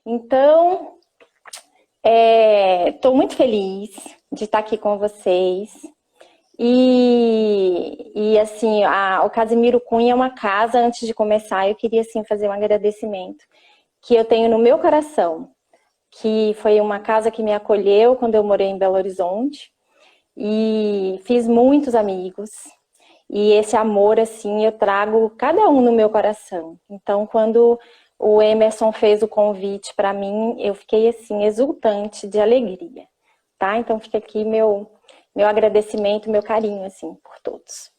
Então, estou muito feliz de estar aqui com vocês. E assim, o Casimiro Cunha é uma casa, antes de começar, eu queria assim, fazer um agradecimento que eu tenho no meu coração, que foi uma casa que me acolheu quando eu morei em Belo Horizonte, e fiz muitos amigos, e esse amor, assim, eu trago cada um no meu coração. Então, quando o Emerson fez o convite para mim, eu fiquei, assim, exultante de alegria, tá? Então, fica aqui meu agradecimento, meu carinho, assim, por todos.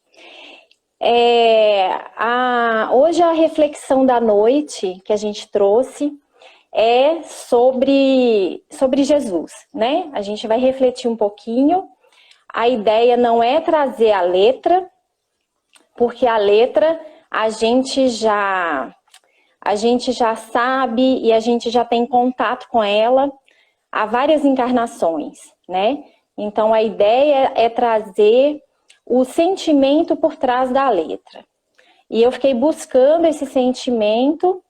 Hoje a reflexão da noite que a gente trouxe é sobre Jesus, né? A gente vai refletir um pouquinho. A ideia não é trazer a letra, porque a letra a gente já sabe e a gente já tem contato com ela há várias encarnações, né? Então a ideia é trazer o sentimento por trás da letra. E eu fiquei buscando esse sentimento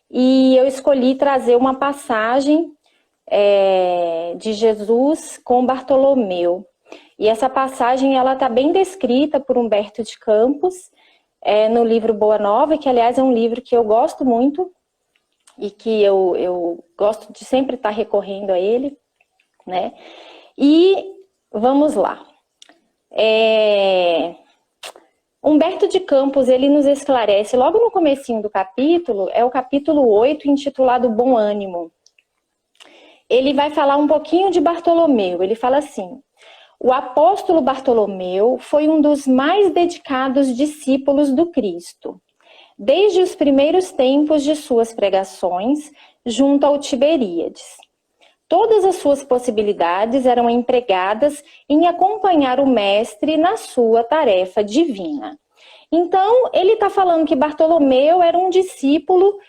e eu escolhi trazer uma passagem de Jesus com Bartolomeu. E essa passagem ela está bem descrita por Humberto de Campos no livro Boa Nova, que aliás é um livro que eu gosto muito e que eu gosto de sempre estar recorrendo a ele, né? E vamos lá. Humberto de Campos, ele nos esclarece, logo no comecinho do capítulo, é o capítulo 8, intitulado Bom Ânimo. Ele vai falar um pouquinho de Bartolomeu, ele fala assim: o apóstolo Bartolomeu foi um dos mais dedicados discípulos do Cristo, desde os primeiros tempos de suas pregações junto ao Tiberíades. Todas as suas possibilidades eram empregadas em acompanhar o mestre na sua tarefa divina. Então, ele está falando que Bartolomeu era um discípulo,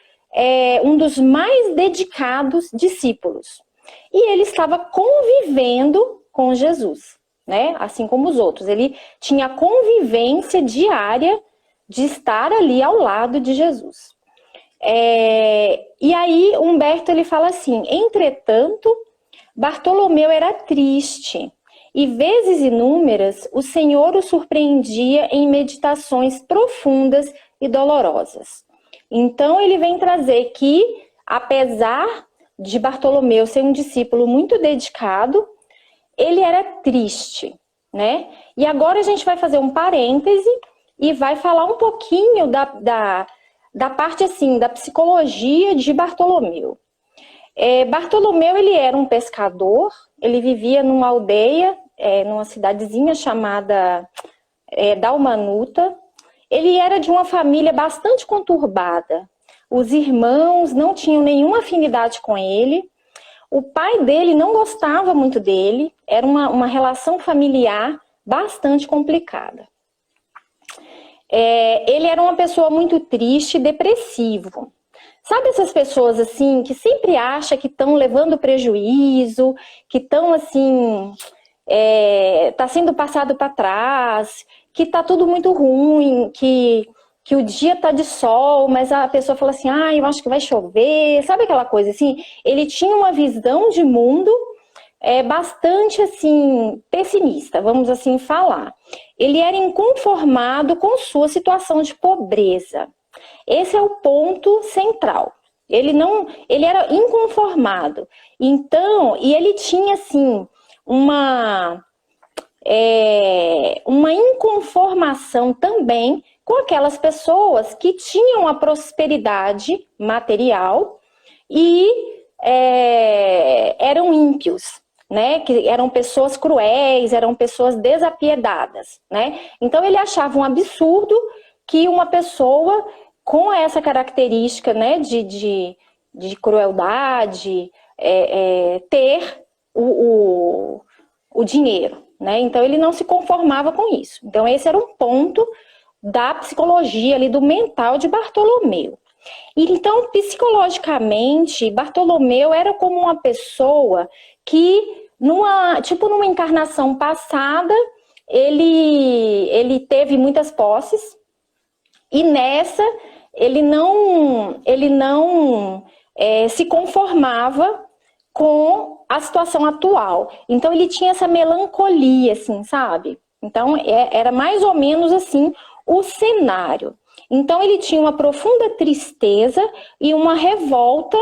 um dos mais dedicados discípulos. E ele estava convivendo com Jesus, né? Assim como os outros. Ele tinha convivência diária de estar ali ao lado de Jesus. E aí Humberto ele fala assim: entretanto, Bartolomeu era triste e vezes inúmeras o Senhor o surpreendia em meditações profundas e dolorosas. Então ele vem trazer que, apesar de Bartolomeu ser um discípulo muito dedicado, ele era triste, né? E agora a gente vai fazer um parêntese e vai falar um pouquinho da parte assim, da psicologia de Bartolomeu. Bartolomeu, ele era um pescador, ele vivia numa aldeia, numa cidadezinha chamada Dalmanuta. Ele era de uma família bastante conturbada. Os irmãos não tinham nenhuma afinidade com ele. O pai dele não gostava muito dele. Era uma relação familiar bastante complicada. Ele era uma pessoa muito triste e depressivo. Sabe essas pessoas assim que sempre acham que estão levando prejuízo, que estão assim, tá sendo passado para trás, que tá tudo muito ruim, que o dia tá de sol, mas a pessoa fala assim: eu acho que vai chover, sabe aquela coisa assim? Ele tinha uma visão de mundo bastante assim pessimista, vamos assim falar. Ele era inconformado com sua situação de pobreza. Esse é o ponto central. Ele era inconformado. Então, e ele tinha assim uma inconformação também com aquelas pessoas que tinham a prosperidade material e eram ímpios, né? Que eram pessoas cruéis, eram pessoas desapiedadas, né? Então ele achava um absurdo que uma pessoa com essa característica, né, de crueldade ter o dinheiro, né? Então ele não se conformava com isso. Então esse era um ponto da psicologia ali, do mental de Bartolomeu. E então, psicologicamente, Bartolomeu era como uma pessoa que, numa encarnação passada, ele teve muitas posses, e nessa ele não se conformava com a situação atual. Então ele tinha essa melancolia, assim, sabe? Então era mais ou menos assim o cenário. Então ele tinha uma profunda tristeza e uma revolta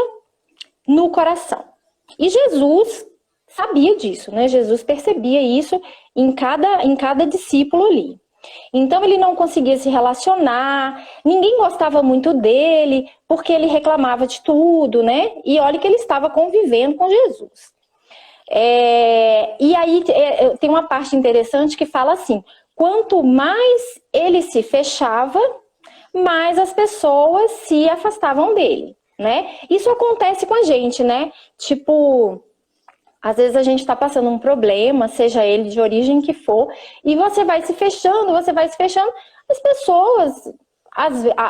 no coração. E Jesus sabia disso, né? Jesus percebia isso em cada discípulo ali. Então ele não conseguia se relacionar, ninguém gostava muito dele, porque ele reclamava de tudo, né? E olha que ele estava convivendo com Jesus. E aí tem uma parte interessante que fala assim, quanto mais ele se fechava, mais as pessoas se afastavam dele, né? Isso acontece com a gente, né? Tipo, às vezes a gente está passando um problema, seja ele de origem que for, e você vai se fechando, as pessoas,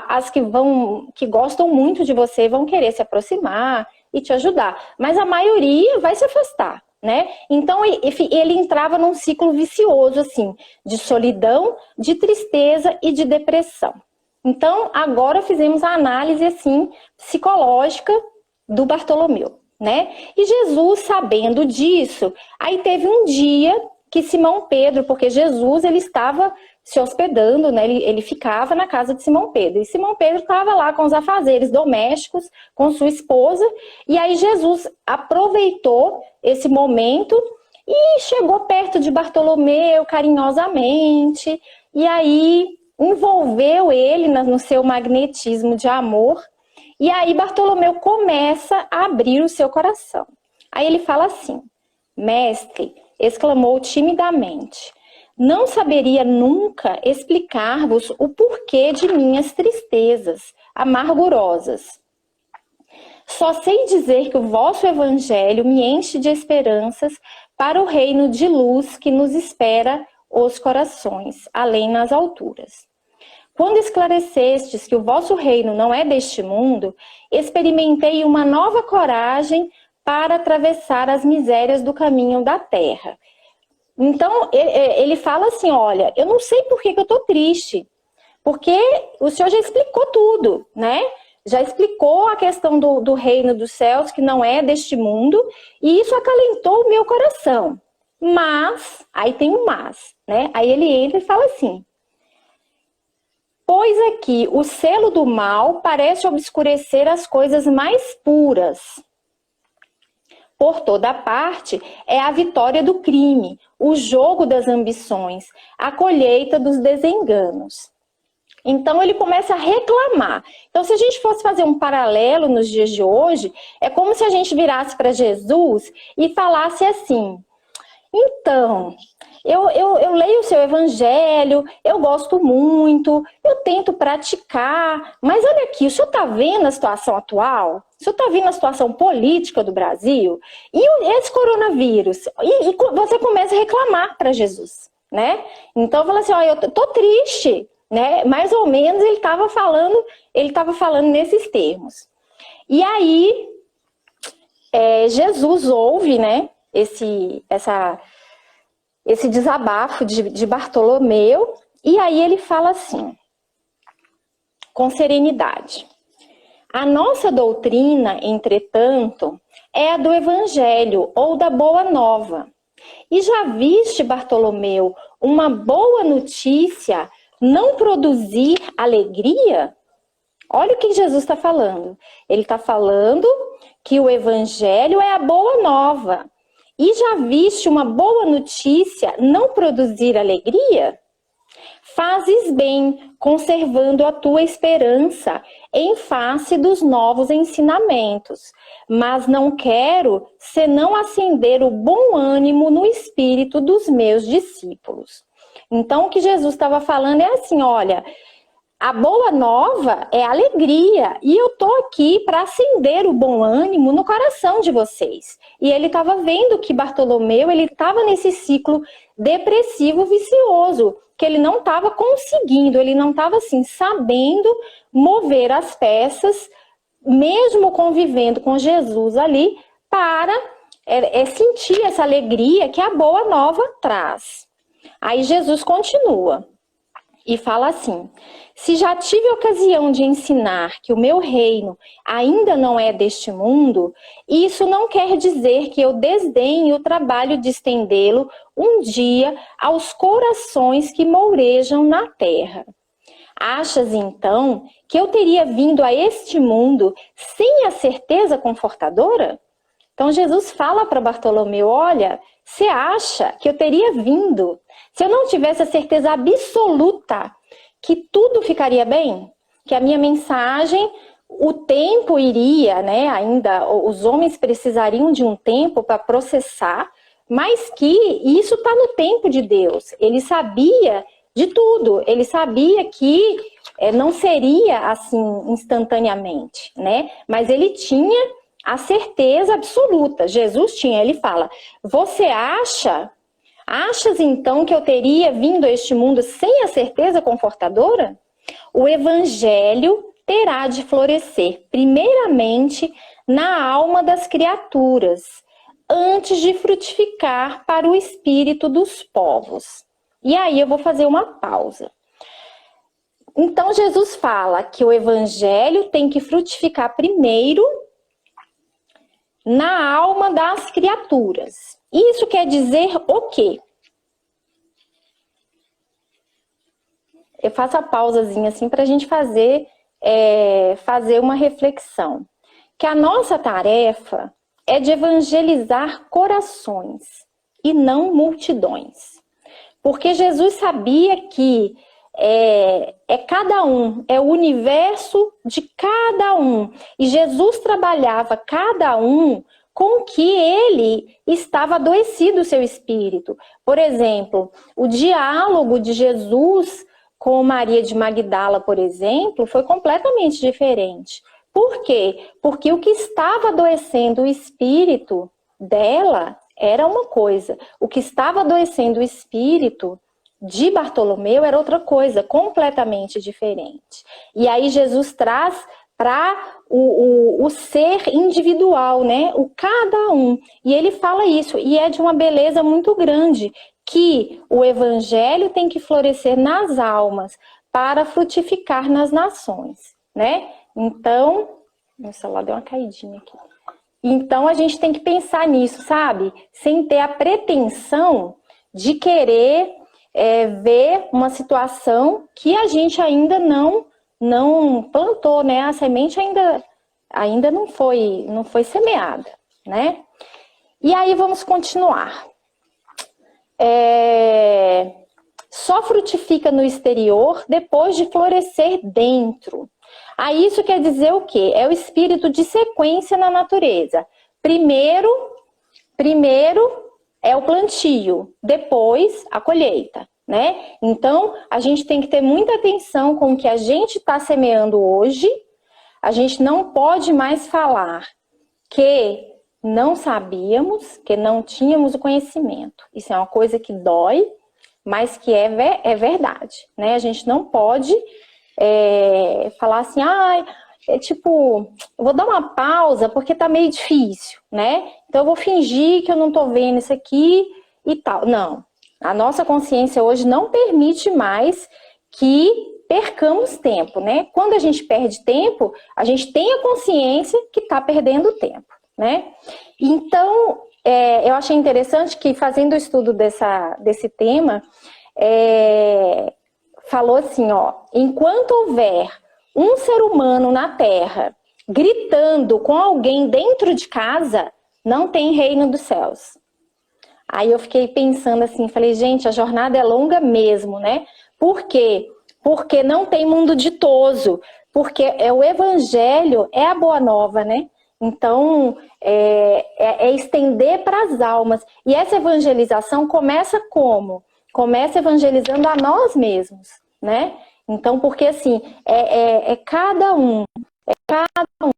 as que gostam muito de você, vão querer se aproximar e te ajudar, mas a maioria vai se afastar, né? Então ele entrava num ciclo vicioso, assim, de solidão, de tristeza e de depressão. Então, agora fizemos a análise, assim, psicológica do Bartolomeu, né? E Jesus, sabendo disso, aí teve um dia que Simão Pedro, porque Jesus, ele estava se hospedando, né? Ele ficava na casa de Simão Pedro. E Simão Pedro estava lá com os afazeres domésticos, com sua esposa, e aí Jesus aproveitou esse momento e chegou perto de Bartolomeu carinhosamente, e aí envolveu ele no seu magnetismo de amor. E aí Bartolomeu começa a abrir o seu coração. Aí ele fala assim, mestre, exclamou timidamente, não saberia nunca explicar-vos o porquê de minhas tristezas amargurosas. Só sei dizer que o vosso evangelho me enche de esperanças para o reino de luz que nos espera os corações, além nas alturas. Quando esclarecestes que o vosso reino não é deste mundo, experimentei uma nova coragem para atravessar as misérias do caminho da terra. Então, ele fala assim, olha, eu não sei por que eu estou triste, porque o Senhor já explicou tudo, né? Já explicou a questão do reino dos céus, que não é deste mundo, e isso acalentou o meu coração. Mas, aí tem um mas, né? Aí ele entra e fala assim, pois aqui o selo do mal parece obscurecer as coisas mais puras. Por toda parte é a vitória do crime, o jogo das ambições, a colheita dos desenganos. Então ele começa a reclamar. Então se a gente fosse fazer um paralelo nos dias de hoje, é como se a gente virasse para Jesus e falasse assim, então, eu leio o seu evangelho, eu gosto muito, eu tento praticar, mas olha aqui, o senhor está vendo a situação atual? O senhor está vendo a situação política do Brasil? E esse coronavírus? E você começa a reclamar para Jesus, né? Então, fala assim, ó, eu tô triste, né? Mais ou menos ele estava falando nesses termos. E aí, Jesus ouve, né? Esse desabafo de Bartolomeu, e aí ele fala assim, com serenidade. A nossa doutrina, entretanto, é a do Evangelho, ou da Boa Nova. E já viste, Bartolomeu, uma boa notícia não produzir alegria? Olha o que Jesus está falando. Ele está falando que o Evangelho é a Boa Nova. E já viste uma boa notícia não produzir alegria? Fazes bem, conservando a tua esperança em face dos novos ensinamentos, mas não quero senão acender o bom ânimo no espírito dos meus discípulos. Então, o que Jesus estava falando é assim, olha, a boa nova é alegria, e eu tô aqui para acender o bom ânimo no coração de vocês. E ele estava vendo que Bartolomeu, ele estava nesse ciclo depressivo vicioso, que ele não estava conseguindo, ele não estava assim, sabendo mover as peças, mesmo convivendo com Jesus ali, para sentir essa alegria que a boa nova traz. Aí Jesus continua. e fala assim: se já tive ocasião de ensinar que o meu reino ainda não é deste mundo, isso não quer dizer que eu desdenhe o trabalho de estendê-lo um dia aos corações que mourejam na terra. Achas, então, que eu teria vindo a este mundo sem a certeza confortadora? Então, Jesus fala para Bartolomeu: olha, você acha que eu teria vindo se eu não tivesse a certeza absoluta que tudo ficaria bem? Que a minha mensagem, o tempo iria, né? Ainda, os homens precisariam de um tempo para processar, mas que isso está no tempo de Deus. Ele sabia de tudo, ele sabia que não seria assim instantaneamente, né? Mas ele tinha a certeza absoluta. Jesus tinha, ele fala: você achas então que eu teria vindo a este mundo sem a certeza confortadora? O evangelho terá de florescer primeiramente na alma das criaturas, antes de frutificar para o espírito dos povos. E aí eu vou fazer uma pausa. Então Jesus fala que o evangelho tem que frutificar primeiro na alma das criaturas. Isso quer dizer o quê? Eu faço a pausazinha assim para a gente fazer uma reflexão. Que a nossa tarefa é de evangelizar corações e não multidões. Porque Jesus sabia que é cada um, é o universo de cada um. E Jesus trabalhava cada um com que ele estava adoecido o seu espírito. Por exemplo, o diálogo de Jesus com Maria de Magdala, por exemplo, foi completamente diferente. Por quê? Porque o que estava adoecendo o espírito dela era uma coisa. O que estava adoecendo o espírito de Bartolomeu era outra coisa, completamente diferente. E aí Jesus traz para o ser individual, né? O cada um. E ele fala isso, e é de uma beleza muito grande, que o evangelho tem que florescer nas almas para frutificar nas nações, né? Então, meu celular deu uma caidinha aqui. Então a gente tem que pensar nisso, sabe? Sem ter a pretensão de querer ver uma situação que a gente ainda não plantou, né? A semente ainda não foi semeada, né? E aí vamos continuar. Só frutifica no exterior depois de florescer dentro. Aí isso quer dizer o quê? É o espírito de sequência na natureza. Primeiro é o plantio, depois a colheita, né? Então, a gente tem que ter muita atenção com o que a gente está semeando hoje. A gente não pode mais falar que não sabíamos, que não tínhamos o conhecimento. Isso é uma coisa que dói, mas que é verdade, né? A gente não pode falar assim, eu vou dar uma pausa porque tá meio difícil, né? Então eu vou fingir que eu não tô vendo isso aqui e tal. Não, a nossa consciência hoje não permite mais que percamos tempo, né? Quando a gente perde tempo, a gente tem a consciência que tá perdendo tempo, né? Então, eu achei interessante que fazendo o estudo desse tema, falou assim, ó, enquanto houver um ser humano na Terra gritando com alguém dentro de casa, não tem reino dos céus. Aí eu fiquei pensando assim, falei, gente, a jornada é longa mesmo, né? Por quê? Porque não tem mundo ditoso, porque o evangelho é a boa nova, né? Então, estender para as almas. E essa evangelização começa como? Começa evangelizando a nós mesmos, né? Então, porque assim, cada um.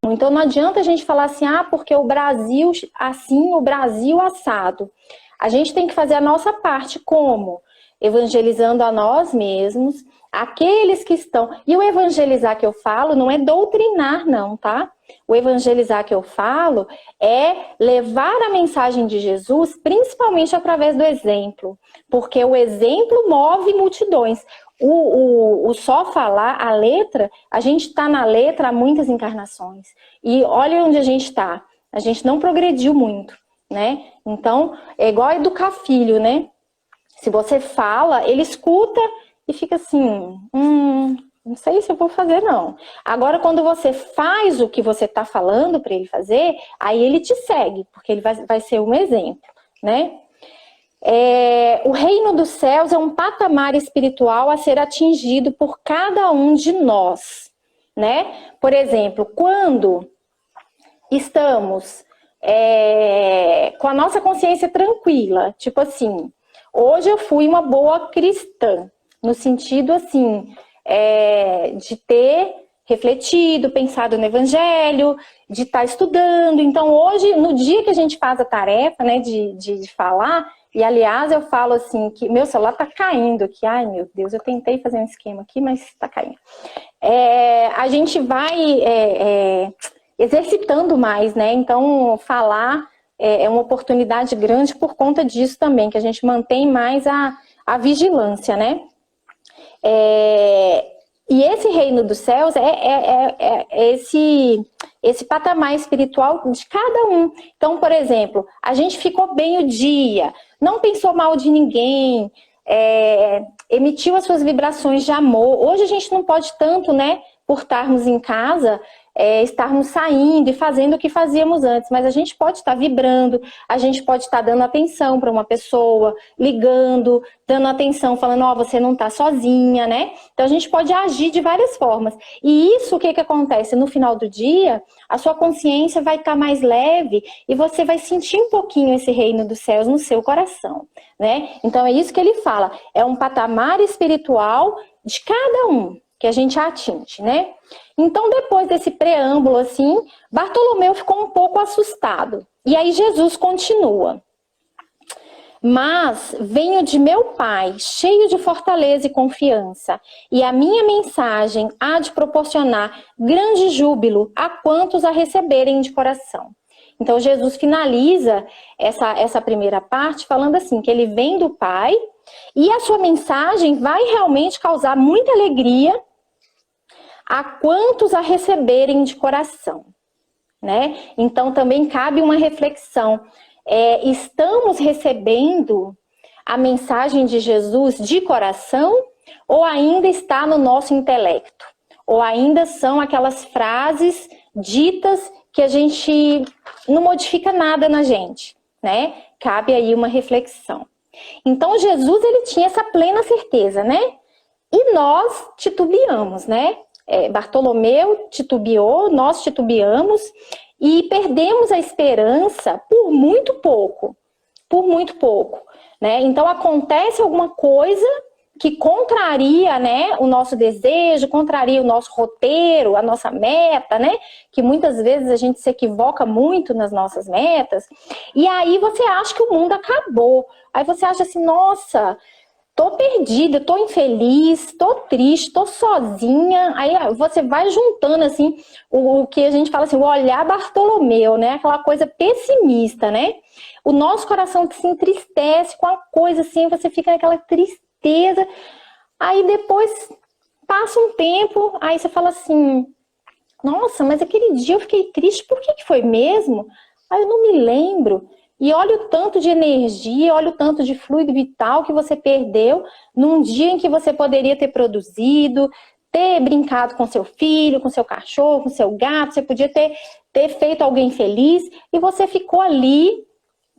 Então não adianta a gente falar assim, porque o Brasil assim, o Brasil assado. A gente tem que fazer a nossa parte como? Evangelizando a nós mesmos, aqueles que estão... E o evangelizar que eu falo não é doutrinar não, tá? O evangelizar que eu falo é levar a mensagem de Jesus, principalmente através do exemplo. Porque o exemplo move multidões. O só falar, a letra, a gente está na letra há muitas encarnações. E olha onde a gente está. A gente não progrediu muito, né? Então, é igual educar filho, né? Se você fala, ele escuta e fica assim, não sei se eu vou fazer, não. Agora, quando você faz o que você está falando para ele fazer, aí ele te segue, porque ele vai ser um exemplo, né? O reino dos céus é um patamar espiritual a ser atingido por cada um de nós, né? Por exemplo, quando estamos com a nossa consciência tranquila, tipo assim, hoje eu fui uma boa cristã, no sentido assim, de ter refletido, pensado no evangelho, de estar estudando. Então hoje, no dia que a gente faz a tarefa, né, de falar, e aliás eu falo assim, que meu celular tá caindo aqui, ai meu Deus, eu tentei fazer um esquema aqui, mas tá caindo. A gente vai exercitando mais, né? Então falar é uma oportunidade grande por conta disso também, que a gente mantém mais a vigilância, né? E esse reino dos céus é esse patamar espiritual de cada um. Então, por exemplo, a gente ficou bem o dia, não pensou mal de ninguém, emitiu as suas vibrações de amor. Hoje a gente não pode tanto, né, por estarmos em casa, estarmos saindo e fazendo o que fazíamos antes, mas a gente pode estar vibrando, a gente pode estar dando atenção para uma pessoa, ligando, dando atenção, falando, você não está sozinha, né? Então a gente pode agir de várias formas. E isso, o que acontece? No final do dia, a sua consciência vai estar mais leve e você vai sentir um pouquinho esse reino dos céus no seu coração, né? Então é isso que ele fala, é um patamar espiritual de cada um que a gente atinge, né? Então, depois desse preâmbulo, assim, Bartolomeu ficou um pouco assustado. E aí Jesus continua. Mas venho de meu Pai, cheio de fortaleza e confiança, e a minha mensagem há de proporcionar grande júbilo a quantos a receberem de coração. Então, Jesus finaliza essa primeira parte falando assim, que ele vem do Pai, e a sua mensagem vai realmente causar muita alegria a quantos a receberem de coração, né? Então também cabe uma reflexão. Estamos recebendo a mensagem de Jesus de coração ou ainda está no nosso intelecto? Ou ainda são aquelas frases ditas que a gente não modifica nada na gente, né? Cabe aí uma reflexão. Então Jesus, ele tinha essa plena certeza, né? E nós titubeamos, né? Bartolomeu titubeou, nós titubeamos e perdemos a esperança por muito pouco, né? Então acontece alguma coisa que contraria, né, o nosso desejo, contraria o nosso roteiro, a nossa meta, né? Que muitas vezes a gente se equivoca muito nas nossas metas, e aí você acha que o mundo acabou. Aí você acha assim, nossa, tô perdida, tô infeliz, tô triste, tô sozinha. Aí você vai juntando assim o que a gente fala assim, o olhar Bartolomeu, né? Aquela coisa pessimista, né? O nosso coração que se entristece com a coisa assim, você fica naquela tristeza. Aí depois passa um tempo, aí você fala assim, nossa, mas aquele dia eu fiquei triste, por que foi mesmo? Aí eu não me lembro. E olha o tanto de energia, olha o tanto de fluido vital que você perdeu num dia em que você poderia ter produzido, ter brincado com seu filho, com seu cachorro, com seu gato, você podia ter feito alguém feliz e você ficou ali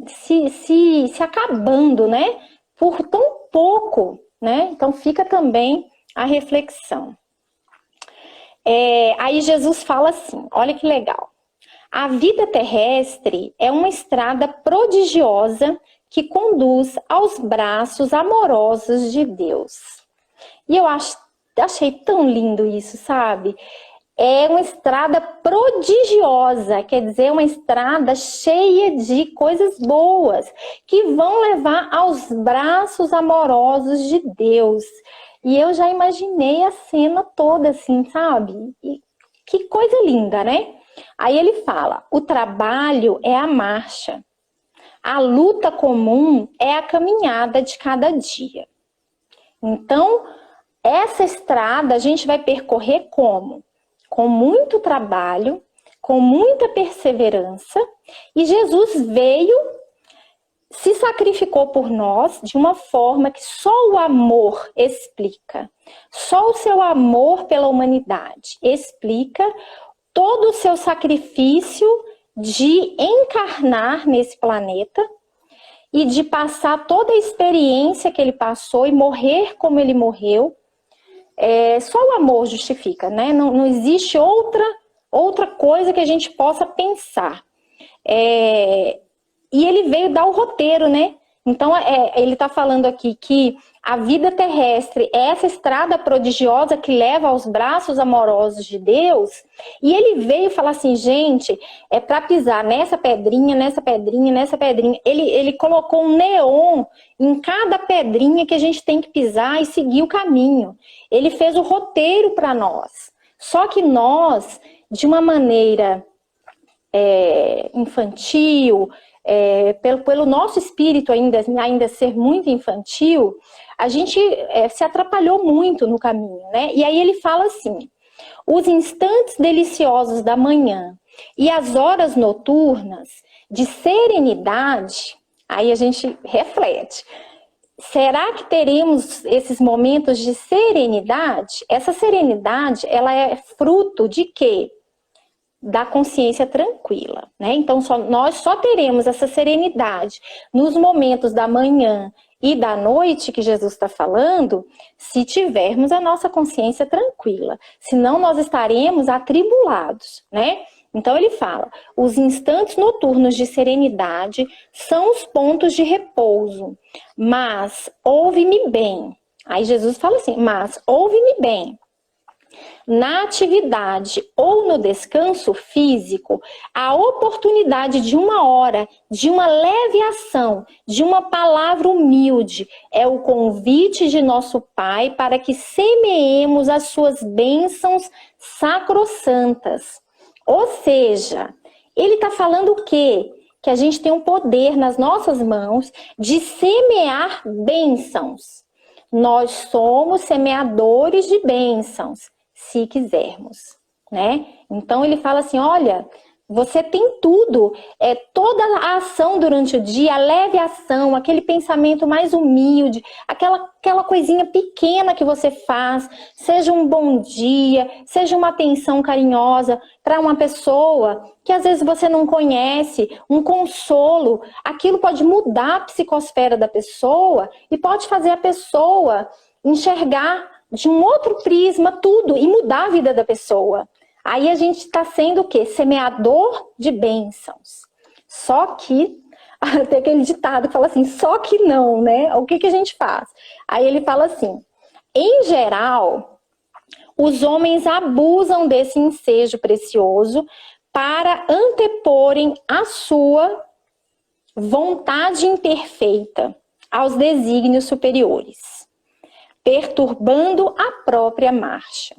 se acabando, né? Por tão pouco, né? Então fica também a reflexão. Aí Jesus fala assim, olha que legal. A vida terrestre é uma estrada prodigiosa que conduz aos braços amorosos de Deus. E eu achei tão lindo isso, sabe? É uma estrada prodigiosa, quer dizer, uma estrada cheia de coisas boas, que vão levar aos braços amorosos de Deus. E eu já imaginei a cena toda assim, sabe? E que coisa linda, né? Aí ele fala, o trabalho é a marcha, a luta comum é a caminhada de cada dia. Então, Essa estrada a gente vai percorrer como? Com muito trabalho, com muita perseverança, e Jesus veio, se sacrificou por nós de uma forma que só o amor explica. Só o seu amor pela humanidade explica todo o seu sacrifício de encarnar nesse planeta e de passar toda a experiência que ele passou e morrer como ele morreu. Só o amor justifica, né? Não existe outra coisa que a gente possa pensar. E ele veio dar o roteiro, né? Então, ele está falando aqui que a vida terrestre é essa estrada prodigiosa que leva aos braços amorosos de Deus. E ele veio falar assim, gente, é para pisar nessa pedrinha, nessa pedrinha, nessa pedrinha. Ele colocou um neon em cada pedrinha que a gente tem que pisar e seguir o caminho. Ele fez o roteiro para nós. Só que nós, de uma maneira infantil, pelo nosso espírito ainda ser muito infantil, a gente se atrapalhou muito no caminho, né? E aí ele fala assim, os instantes deliciosos da manhã e as horas noturnas de serenidade, aí a gente reflete, será que teremos esses momentos de serenidade? Essa serenidade, ela é fruto de quê? Da consciência tranquila, né? Então, nós só teremos essa serenidade nos momentos da manhã e da noite que Jesus está falando, se tivermos a nossa consciência tranquila. Senão, nós estaremos atribulados, né? Então, ele fala, os instantes noturnos de serenidade são os pontos de repouso. Mas, ouve-me bem. Aí Jesus fala assim, mas, ouve-me bem. Na atividade ou no descanso físico, a oportunidade de uma hora, de uma leve ação, de uma palavra humilde, é o convite de nosso Pai para que semeemos as suas bênçãos sacrossantas. Ou seja, ele está falando o quê? Que a gente tem um poder nas nossas mãos de semear bênçãos. Nós somos semeadores de bênçãos, se quisermos, né? Então ele fala assim, olha, você tem tudo, toda a ação durante o dia, a leve ação, aquele pensamento mais humilde, aquela coisinha pequena que você faz, seja um bom dia, seja uma atenção carinhosa para uma pessoa que às vezes você não conhece, um consolo, aquilo pode mudar a psicosfera da pessoa e pode fazer a pessoa enxergar de um outro prisma tudo e mudar a vida da pessoa. Aí a gente está sendo o quê? Semeador de bênçãos. Só que, tem aquele ditado que fala assim, só que não, né? O que a gente faz? Aí ele fala assim, em geral, os homens abusam desse ensejo precioso para anteporem a sua vontade imperfeita aos desígnios superiores, perturbando a própria marcha.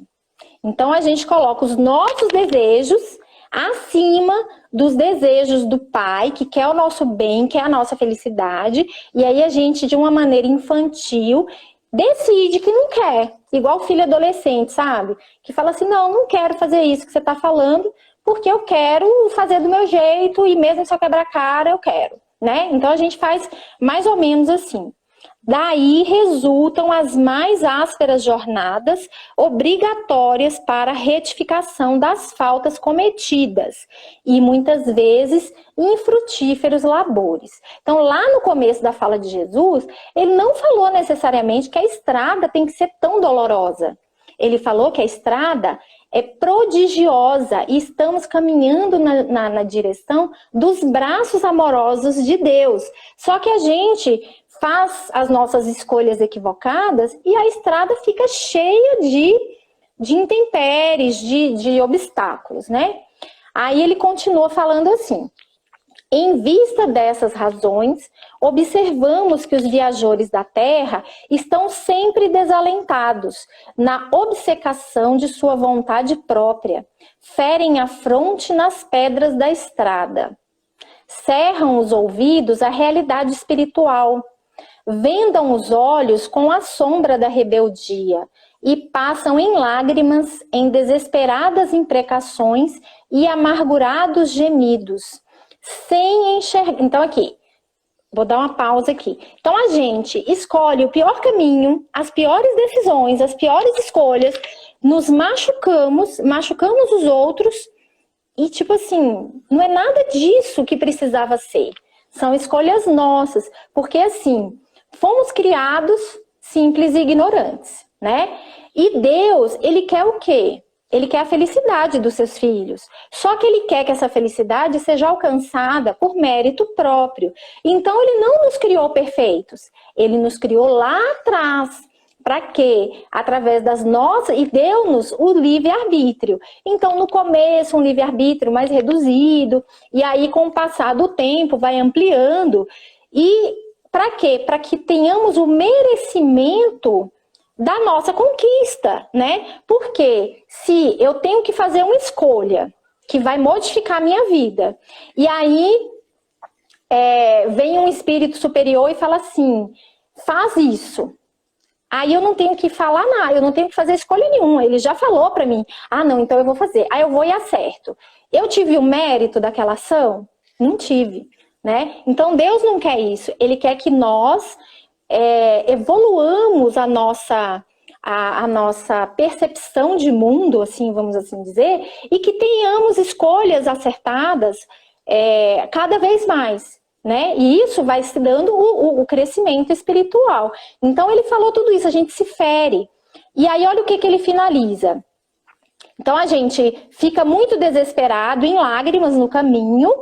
Então, a gente coloca os nossos desejos acima dos desejos do Pai, que quer o nosso bem, quer a nossa felicidade, e aí a gente, de uma maneira infantil, decide que não quer. Igual filho adolescente, sabe? Que fala assim, não quero fazer isso que você está falando, porque eu quero fazer do meu jeito, e mesmo se eu quebrar a cara, eu quero, né? Então, a gente faz mais ou menos assim. Daí resultam as mais ásperas jornadas obrigatórias para a retificação das faltas cometidas e muitas vezes infrutíferos labores. Então, lá no começo da fala de Jesus, ele não falou necessariamente que a estrada tem que ser tão dolorosa. Ele falou que a estrada é prodigiosa e estamos caminhando na direção dos braços amorosos de Deus. Só que a gente faz as nossas escolhas equivocadas e a estrada fica cheia de intempéries, de obstáculos, né? Aí ele continua falando assim, em vista dessas razões, observamos que os viajores da Terra estão sempre desalentados na obcecação de sua vontade própria, ferem a fronte nas pedras da estrada, cerram os ouvidos à realidade espiritual, vendam os olhos com a sombra da rebeldia e passam em lágrimas, em desesperadas imprecações e amargurados gemidos, sem enxergar. Então aqui, vou dar uma pausa aqui. Então a gente escolhe o pior caminho, as piores decisões, as piores escolhas, nos machucamos os outros e tipo assim, não é nada disso que precisava ser. São escolhas nossas, porque assim, fomos criados simples e ignorantes, né? E Deus, Ele quer o quê? Ele quer a felicidade dos seus filhos. Só que Ele quer que essa felicidade seja alcançada por mérito próprio. Então Ele não nos criou perfeitos. Ele nos criou lá atrás. Para quê? Através das nossas... E deu-nos o livre-arbítrio. Então, no começo, um livre-arbítrio mais reduzido. E aí, com o passar do tempo, vai ampliando. E para quê? Para que tenhamos o merecimento da nossa conquista, né? Porque se eu tenho que fazer uma escolha que vai modificar a minha vida, e aí vem um espírito superior e fala assim, faz isso. Aí eu não tenho que falar nada, eu não tenho que fazer escolha nenhuma. Ele já falou pra mim, ah não, então eu vou fazer. Aí eu vou e acerto. Eu tive o mérito daquela ação? Não tive, né? Então Deus não quer isso. Ele quer que nós evoluamos a nossa percepção de mundo, assim, vamos assim dizer, e que tenhamos escolhas acertadas cada vez mais. Né? E isso vai se dando o crescimento espiritual. Então ele falou tudo isso, a gente se fere. E aí olha o que ele finaliza. Então a gente fica muito desesperado, em lágrimas no caminho,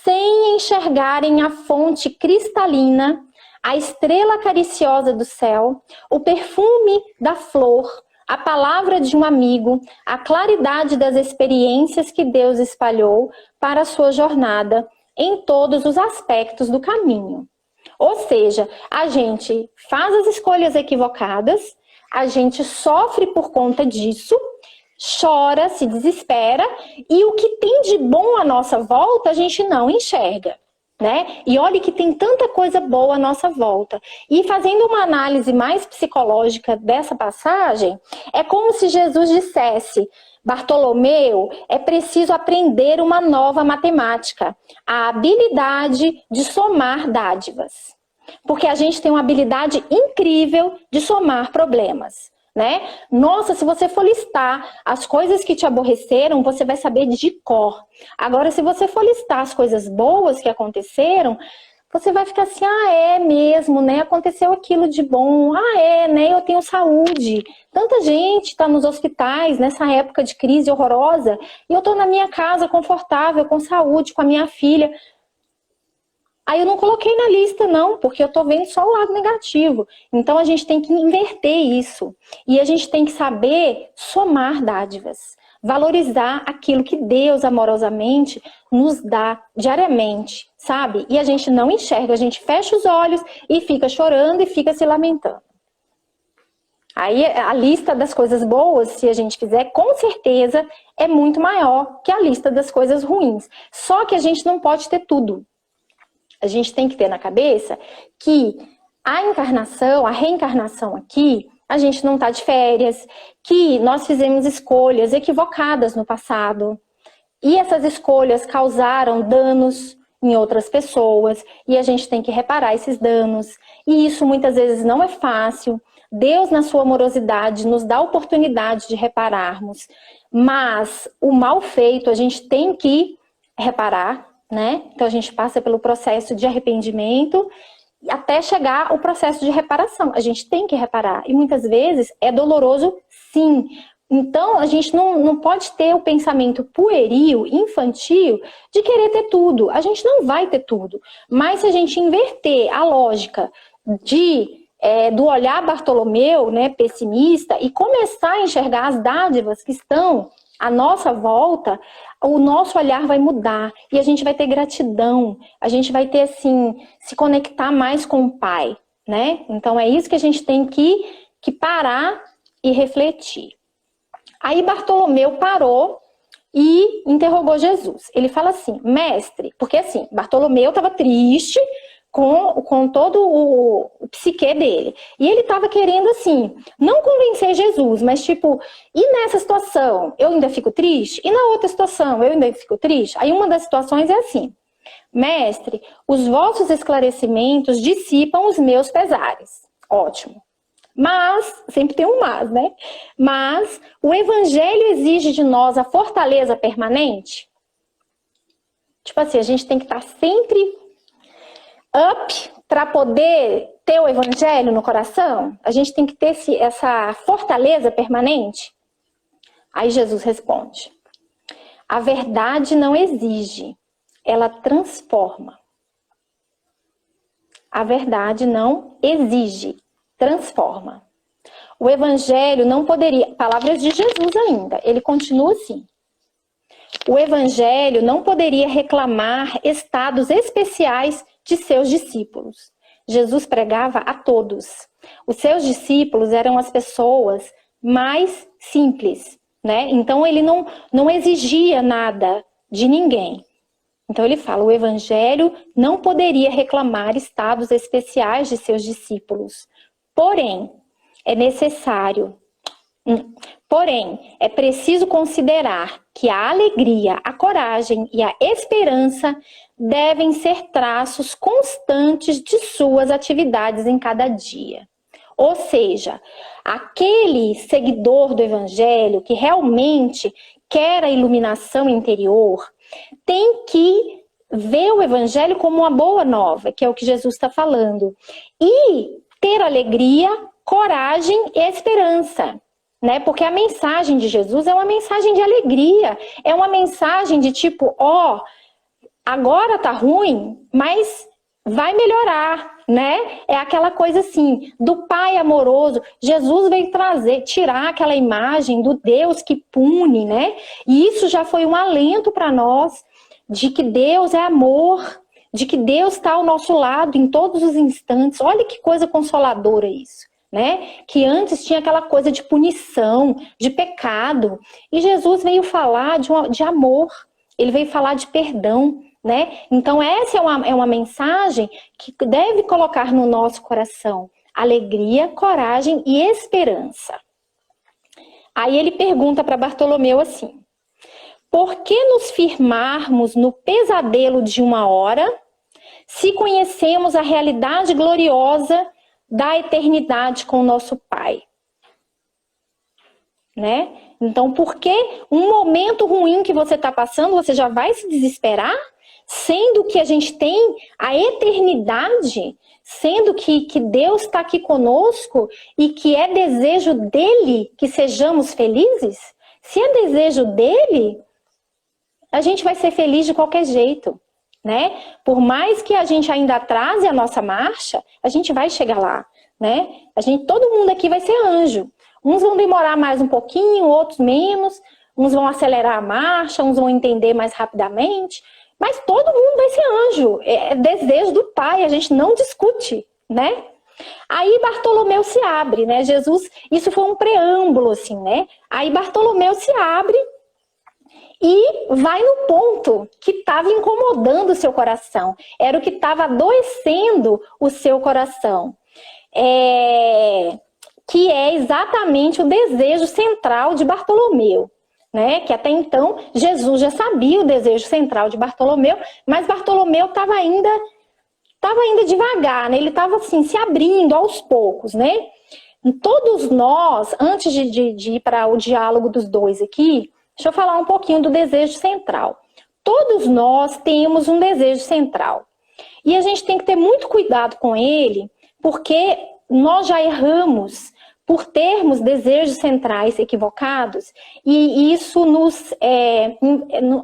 sem enxergarem a fonte cristalina, a estrela cariciosa do céu, o perfume da flor, a palavra de um amigo, a claridade das experiências que Deus espalhou para a sua jornada, em todos os aspectos do caminho. Ou seja, a gente faz as escolhas equivocadas, a gente sofre por conta disso, chora, se desespera, e o que tem de bom à nossa volta a gente não enxerga, né? E olha que tem tanta coisa boa à nossa volta. E fazendo uma análise mais psicológica dessa passagem, é como se Jesus dissesse, Bartolomeu, é preciso aprender uma nova matemática, a habilidade de somar dádivas. Porque a gente tem uma habilidade incrível de somar problemas, né? Nossa, se você for listar as coisas que te aborreceram, você vai saber de cor. Agora, se você for listar as coisas boas que aconteceram, você vai ficar assim, é mesmo, né? Aconteceu aquilo de bom, né? Eu tenho saúde. Tanta gente está nos hospitais nessa época de crise horrorosa e eu estou na minha casa confortável, com saúde, com a minha filha. Aí eu não coloquei na lista não, porque eu estou vendo só o lado negativo. Então a gente tem que inverter isso. E a gente tem que saber somar dádivas. Valorizar aquilo que Deus amorosamente nos dá diariamente, sabe? E a gente não enxerga, a gente fecha os olhos e fica chorando e fica se lamentando. Aí a lista das coisas boas, se a gente fizer, com certeza é muito maior que a lista das coisas ruins. Só que a gente não pode ter tudo. A gente tem que ter na cabeça que a encarnação, a reencarnação aqui, a gente não está de férias, que nós fizemos escolhas equivocadas no passado. E essas escolhas causaram danos em outras pessoas. E a gente tem que reparar esses danos. E isso muitas vezes não é fácil. Deus, na sua amorosidade, nos dá a oportunidade de repararmos. Mas o mal feito a gente tem que reparar, né? Então a gente passa pelo processo de arrependimento até chegar ao processo de reparação. A gente tem que reparar. E muitas vezes é doloroso, sim. Então a gente não pode ter o pensamento pueril, infantil, de querer ter tudo. A gente não vai ter tudo. Mas se a gente inverter a lógica do olhar Bartolomeu, né, pessimista, e começar a enxergar as dádivas que estão à nossa volta, o nosso olhar vai mudar e a gente vai ter gratidão, a gente vai ter, assim, se conectar mais com o Pai, né? Então é isso que a gente tem que parar e refletir. Aí Bartolomeu parou e interrogou Jesus. Ele fala assim, mestre, porque assim, Bartolomeu estava triste com todo o psique dele. E ele estava querendo, assim, não convencer Jesus, mas tipo, e nessa situação eu ainda fico triste? E na outra situação eu ainda fico triste? Aí uma das situações é assim: mestre, os vossos esclarecimentos dissipam os meus pesares. Ótimo. Mas, sempre tem um mas, né? Mas o evangelho exige de nós a fortaleza permanente? Tipo assim, a gente tem que estar sempre up para poder ter o evangelho no coração? A gente tem que ter essa fortaleza permanente? Aí Jesus responde: a verdade não exige, ela transforma. A verdade não exige, transforma. O evangelho não poderia, palavras de Jesus ainda, ele continua assim: o evangelho não poderia reclamar estados especiais de seus discípulos. Jesus pregava a todos. Os seus discípulos eram as pessoas mais simples, né? Então ele não exigia nada de ninguém. Então ele fala: o evangelho não poderia reclamar estados especiais de seus discípulos. Porém, é preciso considerar que a alegria, a coragem e a esperança devem ser traços constantes de suas atividades em cada dia. Ou seja, aquele seguidor do evangelho que realmente quer a iluminação interior tem que ver o evangelho como uma boa nova, que é o que Jesus está falando, e ter alegria, coragem e esperança, né? Porque a mensagem de Jesus é uma mensagem de alegria, é uma mensagem de tipo, agora tá ruim, mas vai melhorar, né? É aquela coisa assim, do Pai amoroso. Jesus veio tirar aquela imagem do Deus que pune, né? E isso já foi um alento para nós, de que Deus é amor, de que Deus está ao nosso lado em todos os instantes. Olha que coisa consoladora isso, né? Que antes tinha aquela coisa de punição, de pecado. E Jesus veio falar de amor, ele veio falar de perdão, né? Então essa é uma mensagem que deve colocar no nosso coração alegria, coragem e esperança. Aí ele pergunta para Bartolomeu assim: por que nos firmarmos no pesadelo de uma hora, se conhecemos a realidade gloriosa da eternidade com o nosso Pai? Né? Então, por que um momento ruim que você está passando, você já vai se desesperar? Sendo que a gente tem a eternidade, sendo que Deus está aqui conosco e que é desejo dele que sejamos felizes? Se é desejo dele, a gente vai ser feliz de qualquer jeito, né? Por mais que a gente ainda atrase a nossa marcha, a gente vai chegar lá, né? Todo mundo aqui vai ser anjo. Uns vão demorar mais um pouquinho, outros menos. Uns vão acelerar a marcha, uns vão entender mais rapidamente. Mas todo mundo vai ser anjo. É desejo do Pai, a gente não discute, né? Aí Bartolomeu se abre, né? Jesus, isso foi um preâmbulo, assim, né? Aí Bartolomeu se abre e vai no ponto que estava incomodando o seu coração. Era o que estava adoecendo o seu coração. Que é exatamente o desejo central de Bartolomeu, né? Que até então Jesus já sabia o desejo central de Bartolomeu, mas Bartolomeu estava ainda devagar, né? Ele estava assim, se abrindo aos poucos, né? Todos nós, antes de ir para o diálogo dos dois aqui, deixa eu falar um pouquinho do desejo central. Todos nós temos um desejo central. E a gente tem que ter muito cuidado com ele, porque nós já erramos por termos desejos centrais equivocados, e isso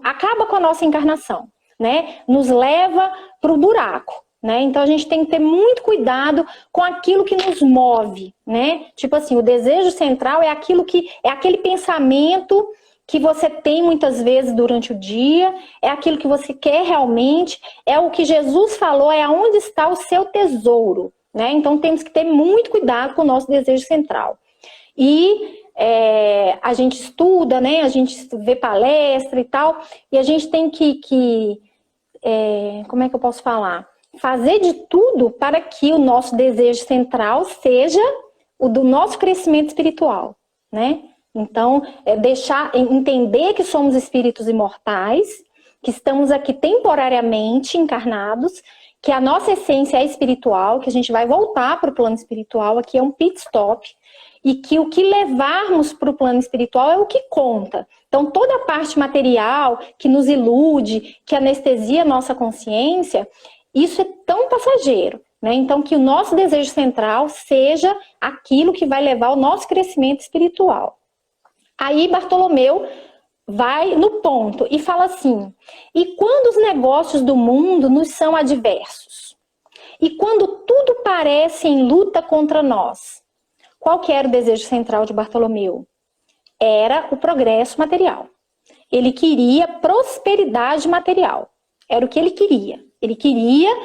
acaba com a nossa encarnação, né? Nos leva para o buraco, né? Então a gente tem que ter muito cuidado com aquilo que nos move, né? Tipo assim, o desejo central é aquele pensamento que você tem muitas vezes durante o dia, é aquilo que você quer realmente, é o que Jesus falou, é aonde está o seu tesouro, né? Então temos que ter muito cuidado com o nosso desejo central. E a gente estuda, né? A gente vê palestra e tal, e a gente tem como é que eu posso falar? fazer de tudo para que o nosso desejo central seja o do nosso crescimento espiritual, né? Então, entender que somos espíritos imortais, que estamos aqui temporariamente encarnados, que a nossa essência é espiritual, que a gente vai voltar para o plano espiritual, aqui é um pit stop, e que o que levarmos para o plano espiritual é o que conta. Então, toda a parte material que nos ilude, que anestesia a nossa consciência, isso é tão passageiro, né? Então, que o nosso desejo central seja aquilo que vai levar ao nosso crescimento espiritual. Aí, Bartolomeu vai no ponto e fala assim: e quando os negócios do mundo nos são adversos? E quando tudo parece em luta contra nós? Qual que era o desejo central de Bartolomeu? Era o progresso material. Ele queria prosperidade material. Era o que ele queria. Ele queria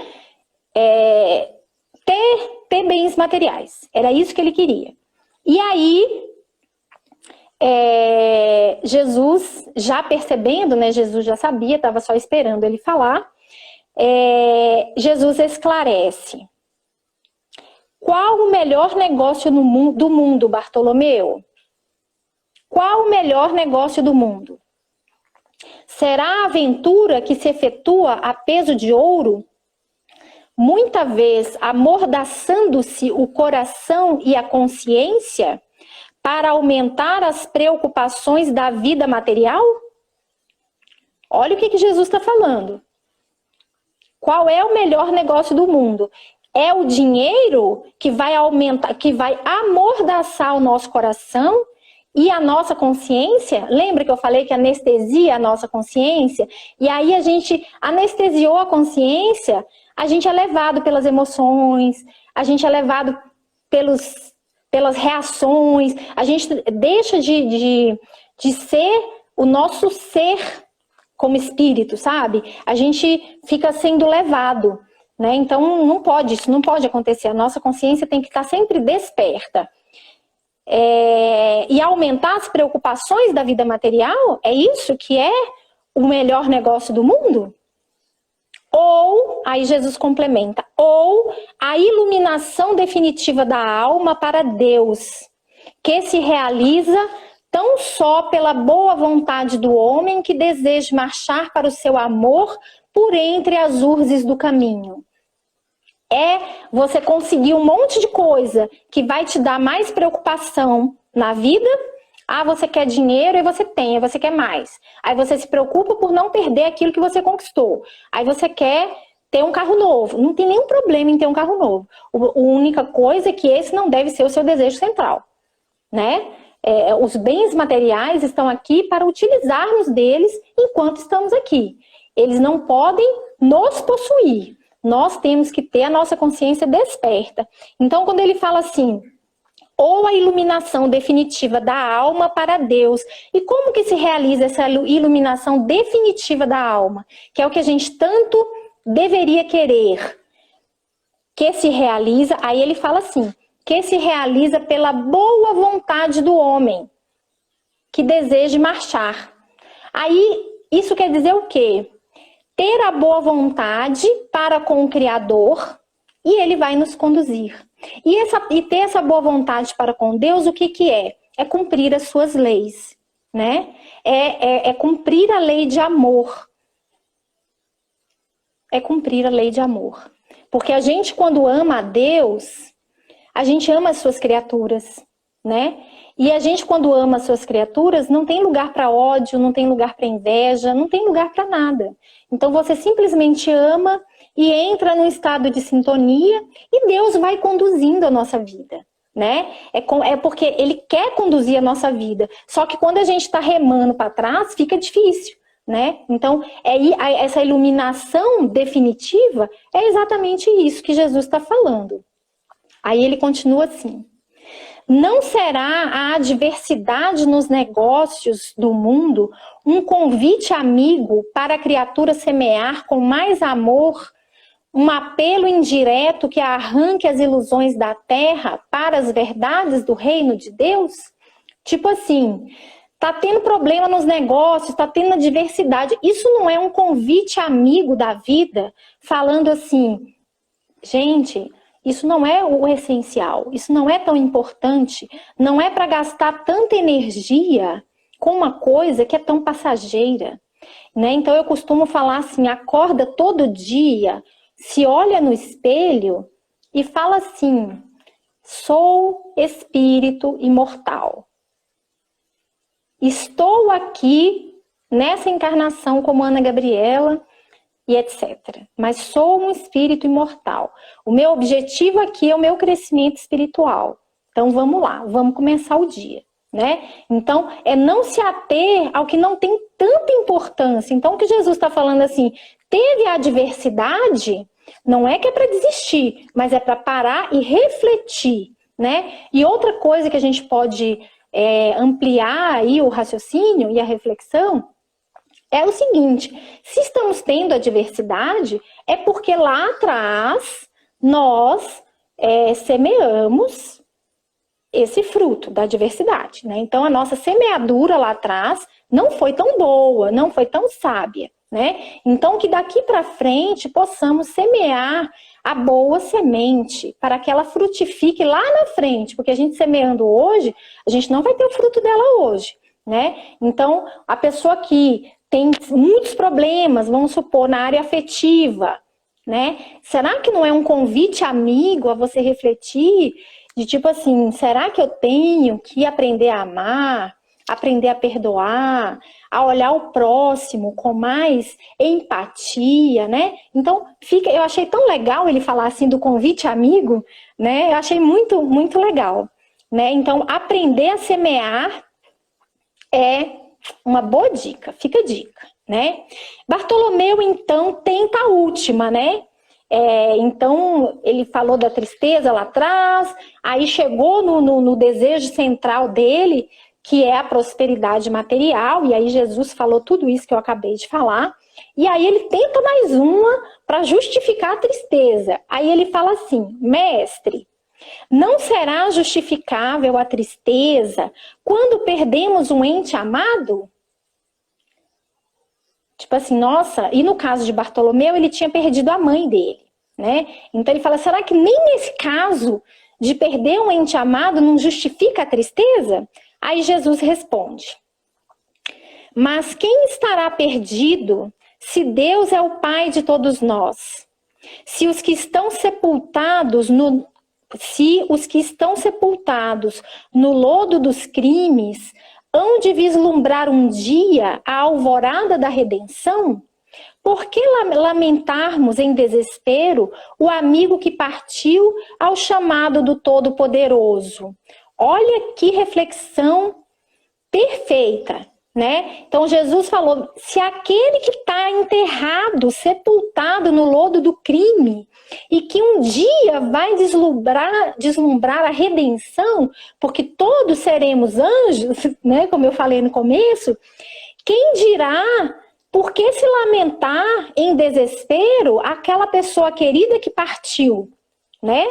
ter bens materiais. Era isso que ele queria. E aí, Jesus, já percebendo, né? Jesus já sabia, estava só esperando ele falar. Jesus esclarece. Qual o melhor negócio do mundo, Bartolomeu? Qual o melhor negócio do mundo? Será a aventura que se efetua a peso de ouro? Muita vez amordaçando-se o coração e a consciência para aumentar as preocupações da vida material? Olha o que Jesus está falando. Qual é o melhor negócio do mundo? É o dinheiro que vai aumentar, que vai amordaçar o nosso coração e a nossa consciência? Lembra que eu falei que anestesia a nossa consciência? E aí a gente anestesiou a consciência, a gente é levado pelas emoções, a gente é levado pelas reações, a gente deixa de ser o nosso ser como espírito, sabe? A gente fica sendo levado, né? Então isso não pode acontecer. A nossa consciência tem que estar sempre desperta. E aumentar as preocupações da vida material, é isso que é o melhor negócio do mundo? Ou, aí Jesus complementa, ou a iluminação definitiva da alma para Deus, que se realiza tão só pela boa vontade do homem que deseja marchar para o seu amor por entre as urzes do caminho. É você conseguir um monte de coisa que vai te dar mais preocupação na vida. Ah, você quer dinheiro e você tem, aí você quer mais. Aí você se preocupa por não perder aquilo que você conquistou. Aí você quer ter um carro novo. Não tem nenhum problema em ter um carro novo. A única coisa é que esse não deve ser o seu desejo central, né? Os bens materiais estão aqui para utilizarmos deles enquanto estamos aqui. Eles não podem nos possuir. Nós temos que ter a nossa consciência desperta. Então, quando ele fala assim, ou a iluminação definitiva da alma para Deus. E como que se realiza essa iluminação definitiva da alma? Que é o que a gente tanto deveria querer. Que se realiza, aí ele fala assim, que se realiza pela boa vontade do homem, que deseja marchar. Aí, isso quer dizer o quê? Ter a boa vontade para com o Criador e ele vai nos conduzir. E ter essa boa vontade para com Deus, o que que é? É cumprir as suas leis, né? É cumprir a lei de amor. É cumprir a lei de amor. Porque a gente, quando ama a Deus, a gente ama as suas criaturas, né? E a gente, quando ama as suas criaturas, não tem lugar para ódio, não tem lugar para inveja, não tem lugar para nada. Então você simplesmente ama e entra num estado de sintonia e Deus vai conduzindo a nossa vida, né? É porque Ele quer conduzir a nossa vida. Só que quando a gente está remando para trás, fica difícil, né? Então, essa iluminação definitiva é exatamente isso que Jesus está falando. Aí ele continua assim. Não será a adversidade nos negócios do mundo um convite amigo para a criatura semear com mais amor um apelo indireto que arranque as ilusões da terra para as verdades do reino de Deus? Tipo assim, tá tendo problema nos negócios, tá tendo adversidade. Isso não é um convite amigo da vida, falando assim, Gente, isso não é o essencial, isso não é tão importante, não é para gastar tanta energia com uma coisa que é tão passageira, né? Então eu costumo falar assim, acorda todo dia, se olha no espelho e fala assim, sou espírito imortal. Estou aqui nessa encarnação como Ana Gabriela e etc. Mas sou um espírito imortal. O meu objetivo aqui é o meu crescimento espiritual. Então vamos lá, vamos começar o dia, né? Então é não se ater ao que não tem tanta importância. Então o que Jesus está falando assim, teve a adversidade, não é que é para desistir, mas é para parar e refletir, né? E outra coisa que a gente pode ampliar aí o raciocínio e a reflexão é o seguinte, se estamos tendo adversidade, é porque lá atrás nós semeamos esse fruto da adversidade, né? Então a nossa semeadura lá atrás não foi tão boa, não foi tão sábia, né? Então que daqui para frente possamos semear a boa semente para que ela frutifique lá na frente, porque a gente semeando hoje, a gente não vai ter o fruto dela hoje, né? Então a pessoa que tem muitos problemas, vamos supor, na área afetiva, né? Será que não é um convite amigo a você refletir de tipo assim, será que eu tenho que aprender a amar, aprender a perdoar, a olhar o próximo com mais empatia, né? Então, eu achei tão legal ele falar assim do convite amigo, né? Eu achei muito, muito legal, né? Então, aprender a semear é uma boa dica, fica a dica, né? Bartolomeu, então, tenta a última, né? Então, ele falou da tristeza lá atrás, aí chegou no desejo central dele, que é a prosperidade material, e aí Jesus falou tudo isso que eu acabei de falar, e aí ele tenta mais uma para justificar a tristeza. Aí ele fala assim, mestre, não será justificável a tristeza quando perdemos um ente amado? Tipo assim, nossa, e no caso de Bartolomeu, ele tinha perdido a mãe dele, né? Então ele fala, será que nem nesse caso de perder um ente amado não justifica a tristeza? Aí Jesus responde, mas quem estará perdido se Deus é o Pai de todos nós? Se os que estão sepultados no lodo dos crimes hão de vislumbrar um dia a alvorada da redenção? Por que lamentarmos em desespero o amigo que partiu ao chamado do Todo-Poderoso? Olha que reflexão perfeita, né? Então Jesus falou, se aquele que está enterrado, sepultado no lodo do crime, e que um dia vai deslumbrar a redenção, porque todos seremos anjos, né? Como eu falei no começo, quem dirá, por que se lamentar em desespero aquela pessoa querida que partiu, né?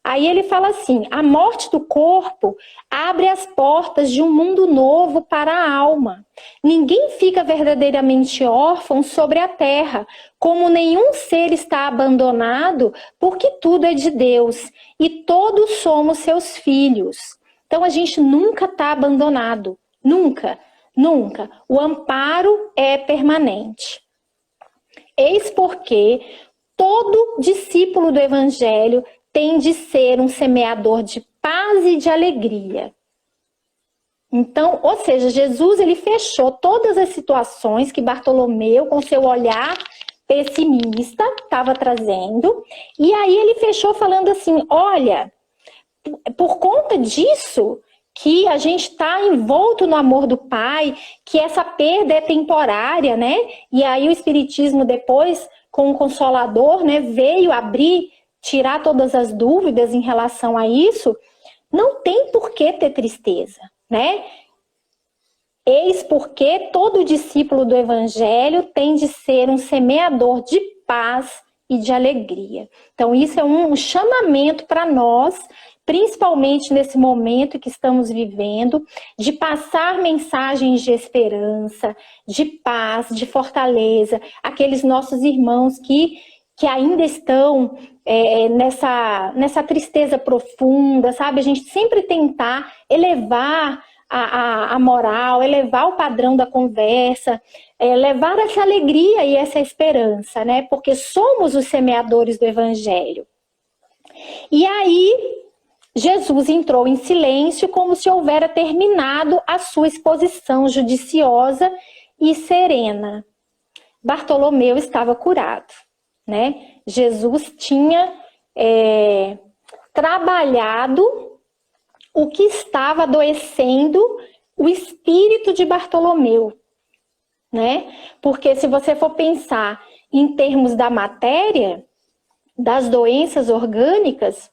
Aí ele fala assim, a morte do corpo abre as portas de um mundo novo para a alma. Ninguém fica verdadeiramente órfão sobre a terra, como nenhum ser está abandonado, porque tudo é de Deus e todos somos seus filhos. Então a gente nunca está abandonado, nunca, nunca. O amparo é permanente. Eis porque todo discípulo do Evangelho tem de ser um semeador de paz e de alegria. Então, ou seja, Jesus ele fechou todas as situações que Bartolomeu, com seu olhar pessimista, estava trazendo, e aí ele fechou falando assim, olha, por conta disso que a gente está envolto no amor do Pai, que essa perda é temporária, né? E aí o Espiritismo depois, com o Consolador, né, veio tirar todas as dúvidas em relação a isso, não tem por que ter tristeza, né? Eis porque todo discípulo do Evangelho tem de ser um semeador de paz e de alegria. Então isso é um chamamento para nós, principalmente nesse momento que estamos vivendo, de passar mensagens de esperança, de paz, de fortaleza, aqueles nossos irmãos que que ainda estão nessa tristeza profunda, sabe? A gente sempre tentar elevar a moral, elevar o padrão da conversa, levar essa alegria e essa esperança, né? Porque somos os semeadores do Evangelho. E aí, Jesus entrou em silêncio, como se houvera terminado a sua exposição judiciosa e serena. Bartolomeu estava curado, né? Jesus tinha trabalhado o que estava adoecendo o espírito de Bartolomeu, né? Porque se você for pensar em termos da matéria, das doenças orgânicas,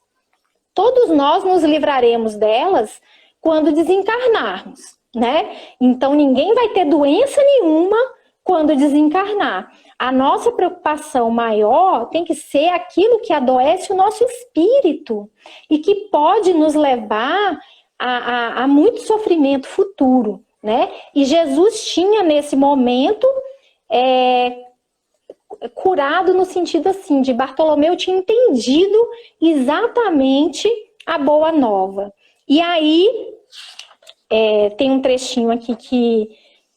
todos nós nos livraremos delas quando desencarnarmos, né? Então ninguém vai ter doença nenhuma quando desencarnar. A nossa preocupação maior tem que ser aquilo que adoece o nosso espírito e que pode nos levar a muito sofrimento futuro, né? E Jesus tinha nesse momento curado no sentido assim, de Bartolomeu tinha entendido exatamente a boa nova. E aí, tem um trechinho aqui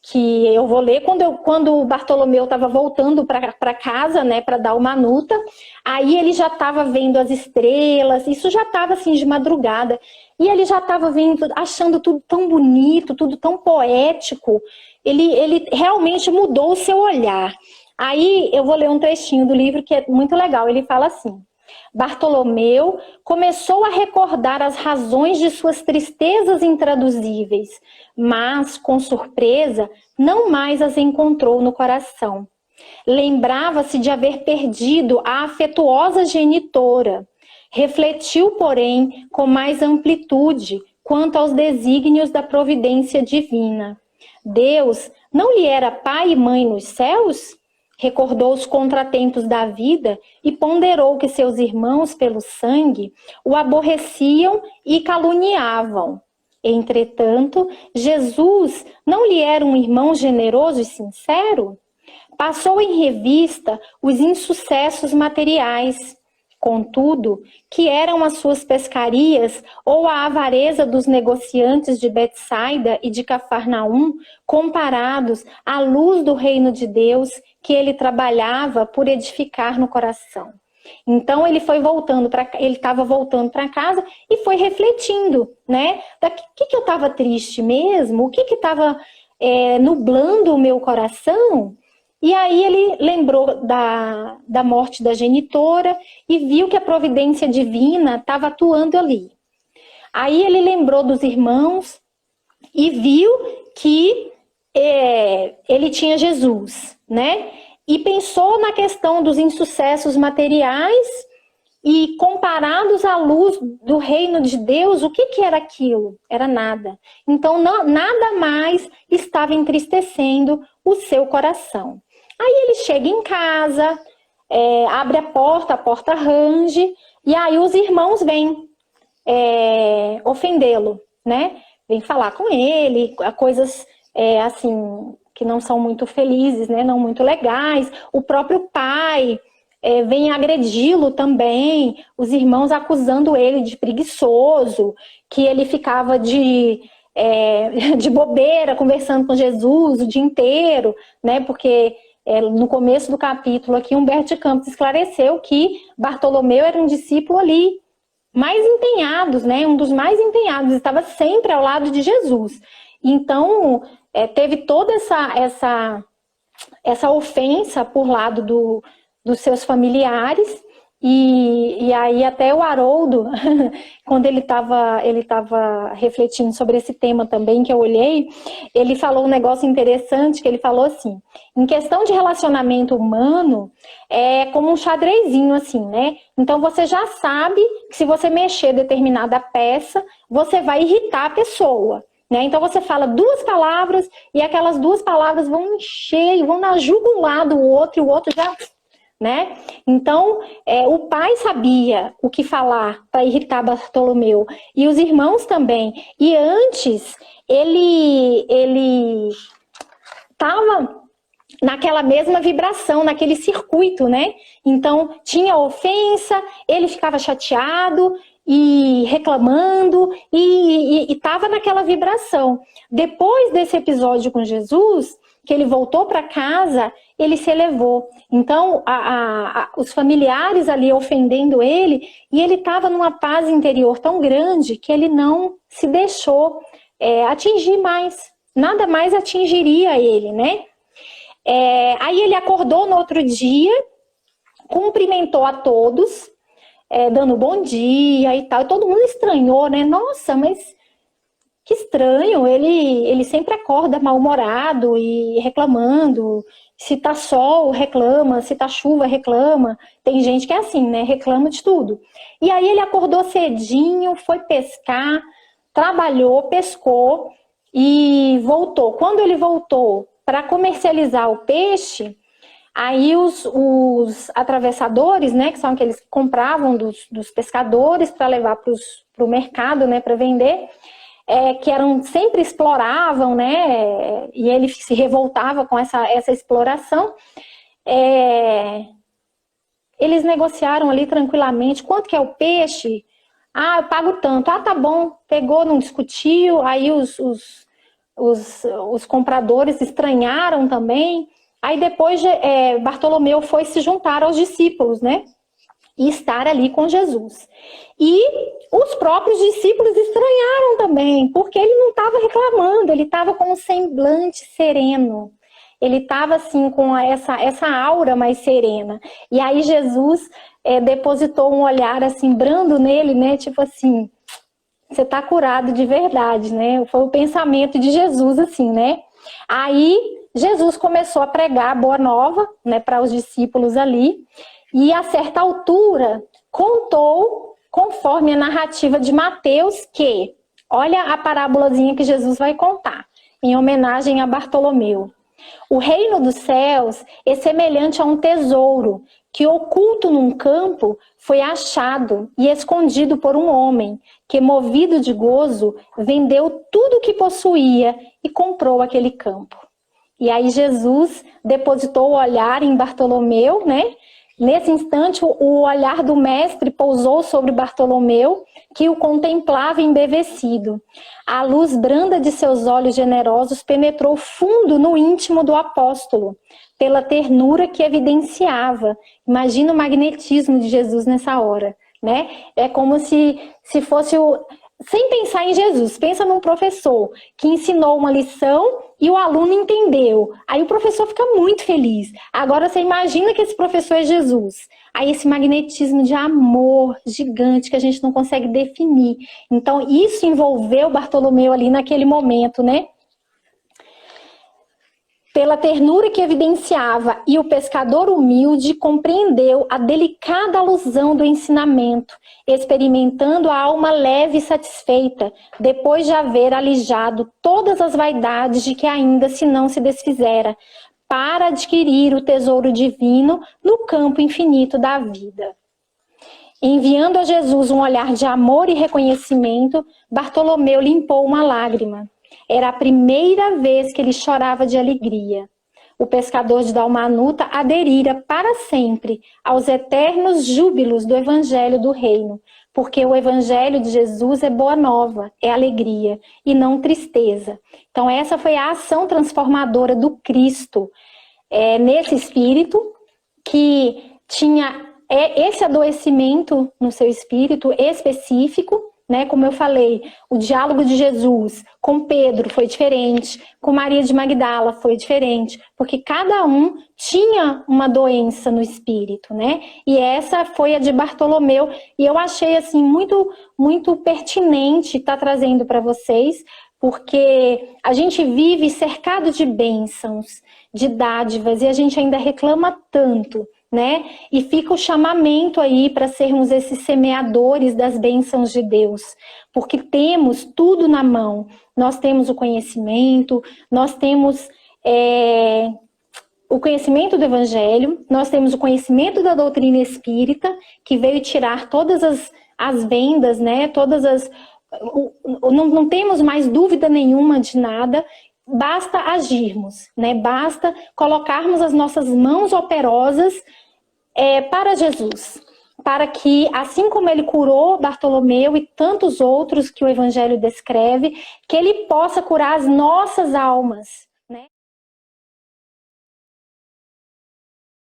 que eu vou ler, quando o Bartolomeu estava voltando para casa, né, para dar uma nuta, aí ele já estava vendo as estrelas, isso já estava assim de madrugada, e ele já estava vendo, achando tudo tão bonito, tudo tão poético, ele realmente mudou o seu olhar. Aí eu vou ler um trechinho do livro que é muito legal, ele fala assim: Bartolomeu começou a recordar as razões de suas tristezas intraduzíveis, mas, com surpresa, não mais as encontrou no coração. Lembrava-se de haver perdido a afetuosa genitora. Refletiu, porém, com mais amplitude quanto aos desígnios da providência divina. Deus não lhe era pai e mãe nos céus? Recordou os contratempos da vida e ponderou que seus irmãos, pelo sangue, o aborreciam e caluniavam. Entretanto, Jesus não lhe era um irmão generoso e sincero? Passou em revista os insucessos materiais. Contudo, que eram as suas pescarias ou a avareza dos negociantes de Betsaida e de Cafarnaum, comparados à luz do reino de Deus que ele trabalhava por edificar no coração. Então ele estava voltando para casa e foi refletindo, né? O que eu estava triste mesmo? O que estava nublando o meu coração? E aí ele lembrou da morte da genitora e viu que a providência divina estava atuando ali. Aí ele lembrou dos irmãos e viu que ele tinha Jesus, né? E pensou na questão dos insucessos materiais e comparados à luz do reino de Deus, o que era aquilo? Era nada. Então nada mais estava entristecendo o seu coração. Aí ele chega em casa, abre a porta range, e aí os irmãos vêm ofendê-lo, né? Vêm falar com ele, coisas assim que não são muito felizes, né? Não muito legais. O próprio pai vem agredi-lo também, os irmãos acusando ele de preguiçoso, que ele ficava de bobeira conversando com Jesus o dia inteiro, né? Porque no começo do capítulo aqui, Humberto de Campos esclareceu que Bartolomeu era um discípulo ali mais empenhado, né? Um dos mais empenhados, estava sempre ao lado de Jesus. Então, teve toda essa ofensa por lado dos seus familiares, e aí até o Haroldo, quando ele estava refletindo sobre esse tema também, que eu olhei, ele falou um negócio interessante, que ele falou assim: em questão de relacionamento humano, é como um xadrezinho assim, né? Então você já sabe que se você mexer determinada peça, você vai irritar a pessoa, né? Então você fala duas palavras e aquelas duas palavras vão encher, vão na jugular do outro, e o outro já... né? Então, o pai sabia o que falar para irritar Bartolomeu, e os irmãos também. E antes, ele estava naquela mesma vibração, naquele circuito, né? Então, tinha ofensa, ele ficava chateado e reclamando e estava naquela vibração. Depois desse episódio com Jesus, que ele voltou para casa, ele se elevou. Então, os familiares ali ofendendo ele, e ele estava numa paz interior tão grande que ele não se deixou atingir mais. Nada mais atingiria ele, né? Aí ele acordou no outro dia, cumprimentou a todos, dando bom dia e tal. E todo mundo estranhou, né? Nossa, mas que estranho, ele sempre acorda mal-humorado e reclamando. Se tá sol, reclama, se tá chuva, reclama. Tem gente que é assim, né? Reclama de tudo. E aí ele acordou cedinho, foi pescar, trabalhou, pescou e voltou. Quando ele voltou para comercializar o peixe, aí os atravessadores, né, que são aqueles que compravam dos pescadores para levar para o mercado, né, para vender, que sempre exploravam, né, e ele se revoltava com essa exploração, eles negociaram ali tranquilamente, quanto que é o peixe? Ah, eu pago tanto. Ah, tá bom. Pegou, não discutiu, aí os compradores estranharam também. Aí depois Bartolomeu foi se juntar aos discípulos, né? E estar ali com Jesus. E os próprios discípulos estranharam também, porque ele não estava reclamando, ele estava com um semblante sereno. Ele estava assim com essa aura mais serena. E aí Jesus depositou um olhar assim brando nele, né? Tipo assim, você está curado de verdade, né? Foi o pensamento de Jesus assim, né? Aí Jesus começou a pregar a boa nova, né, para os discípulos ali. E a certa altura contou, conforme a narrativa de Mateus, que olha a parábolazinha que Jesus vai contar, em homenagem a Bartolomeu. O reino dos céus é semelhante a um tesouro que, oculto num campo, foi achado e escondido por um homem que, movido de gozo, vendeu tudo o que possuía e comprou aquele campo. E aí Jesus depositou o olhar em Bartolomeu, né? Nesse instante, o olhar do mestre pousou sobre Bartolomeu, que o contemplava embevecido. A luz branda de seus olhos generosos penetrou fundo no íntimo do apóstolo, pela ternura que evidenciava. Imagina o magnetismo de Jesus nessa hora, né? É como se fosse sem pensar em Jesus, pensa num professor que ensinou uma lição e o aluno entendeu. Aí o professor fica muito feliz. Agora você imagina que esse professor é Jesus. Aí esse magnetismo de amor gigante que a gente não consegue definir. Então isso envolveu Bartolomeu ali naquele momento, né? Pela ternura que evidenciava, e o pescador humilde compreendeu a delicada alusão do ensinamento, experimentando a alma leve e satisfeita, depois de haver alijado todas as vaidades de que ainda não se desfizera, para adquirir o tesouro divino no campo infinito da vida. Enviando a Jesus um olhar de amor e reconhecimento, Bartolomeu limpou uma lágrima. Era a primeira vez que ele chorava de alegria. O pescador de Dalmanuta aderira para sempre aos eternos júbilos do Evangelho do Reino, porque o Evangelho de Jesus é boa nova, é alegria e não tristeza. Então essa foi a ação transformadora do Cristo nesse espírito que tinha esse adoecimento no seu espírito específico, né? Como eu falei, o diálogo de Jesus com Pedro foi diferente, com Maria de Magdala foi diferente, porque cada um tinha uma doença no espírito, né? E essa foi a de Bartolomeu, e eu achei assim muito, muito pertinente estar trazendo para vocês, porque a gente vive cercado de bênçãos, de dádivas, e a gente ainda reclama tanto, né? E fica o chamamento aí para sermos esses semeadores das bênçãos de Deus, porque temos tudo na mão. Nós temos o conhecimento, nós temos o conhecimento do Evangelho, nós temos o conhecimento da doutrina espírita, que veio tirar todas as vendas, né? Não temos mais dúvida nenhuma de nada. basta agirmos, né? Basta colocarmos as nossas mãos operosas para Jesus, para que, assim como ele curou Bartolomeu e tantos outros que o Evangelho descreve, que ele possa curar as nossas almas,